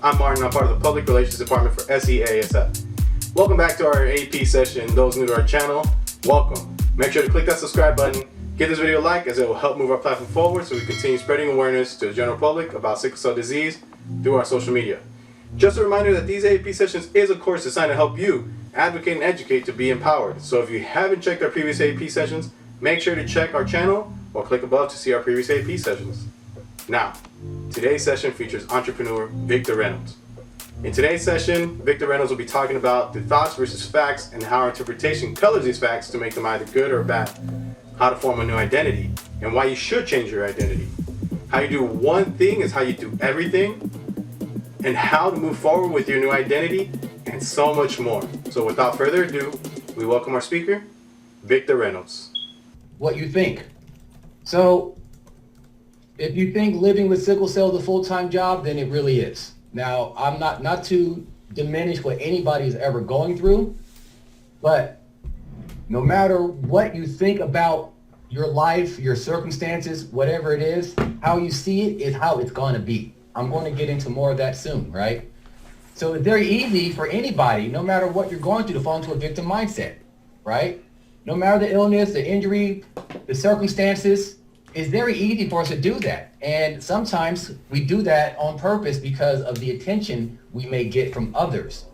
I'm Martin. I'm part of the Public Relations Department for SCAA SF. Welcome back to our AP session. Those new to our channel, welcome. Make sure to click that subscribe button. Give this video a like as it will help move our platform forward so we continue spreading awareness to the general public about sickle cell disease through our social media. Just a reminder that these AP sessions is a course designed to help you advocate and educate to be empowered. So if you haven't checked our previous AP sessions, make sure to check our channel or click above to see our previous AP sessions. Now, today's session features entrepreneur Victor Reynolds. In today's session, Victor Reynolds will be talking about the thoughts versus facts and how our interpretation colors these facts to make them either good or bad, how to form a new identity, and why you should change your identity. How you do one thing is how you do everything, and how to move forward with your new identity, and so much more. So without further ado, we welcome our speaker, Victor Reynolds. What you think. So if you think living with sickle cell is a full-time job, then it really is. Now, I'm not to diminish what anybody is ever going through, but no matter what you think about your life, your circumstances, whatever it is, how you see it is how it's going to be. I'm going to get into more of that soon, right? So it's very easy for anybody, no matter what you're going through, to fall into a victim mindset, right? No matter the illness, the injury, the circumstances, it's very easy for us to do that. And sometimes we do that on purpose because of the attention we may get from others.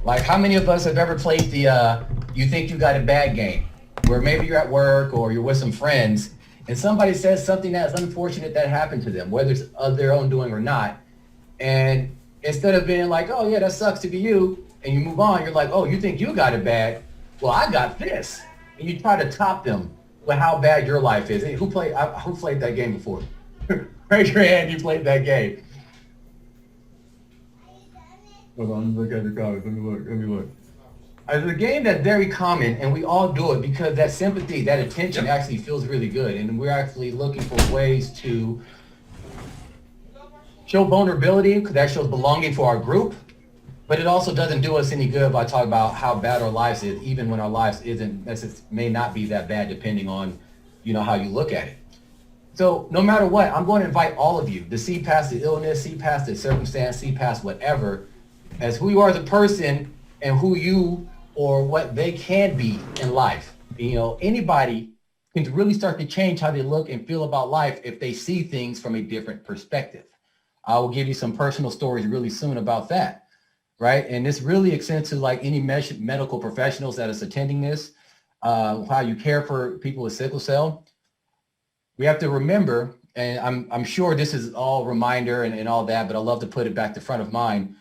Like, how many of us have ever played the you think you got a bad game, where maybe you're at work or you're with some friends and somebody says something that's unfortunate that happened to them, whether it's of their own doing or not. And instead of being like, oh yeah, that sucks to be you, and you move on, you're like, oh, you think you got it bad? Well, I got this. And you try to top them with how bad your life is. Hey, who played that game before? Raise your hand, you played that game. Hold on, look at the comments. Let me look. It's a game that's very common, and we all do it because that sympathy, that attention actually feels really good. And we're actually looking for ways to show vulnerability, because that shows belonging for our group. But it also doesn't do us any good by talking about how bad our lives is, even when our lives may not be that bad, depending on, how you look at it. So no matter what, I'm going to invite all of you to see past the illness, see past the circumstance, see past whatever, as who you are as a person and who you or what they can be in life. Anybody can really start to change how they look and feel about life if they see things from a different perspective. I will give you some personal stories really soon about that, right? And this really extends to like any medical professionals that is attending this, how you care for people with sickle cell. We have to remember, and I'm sure this is all reminder and all that, but I love to put it back to front of mind.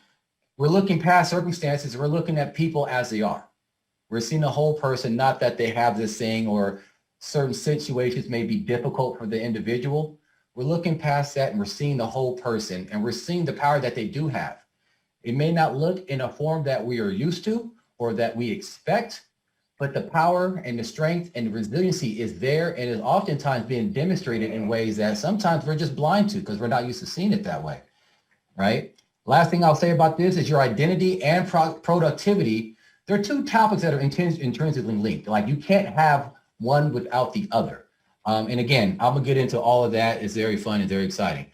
We're looking past circumstances. We're looking at people as they are. We're seeing the whole person, not that they have this thing or certain situations may be difficult for the individual. We're looking past that and we're seeing the whole person, and we're seeing the power that they do have. It may not look in a form that we are used to or that we expect, but the power and the strength and the resiliency is there and is oftentimes being demonstrated in ways that sometimes we're just blind to because we're not used to seeing it that way, right? Last thing I'll say about this is your identity and productivity. There are two topics that are intrinsically linked. Like, you can't have one without the other. And again, I'm gonna get into all of that. It's very fun and very exciting.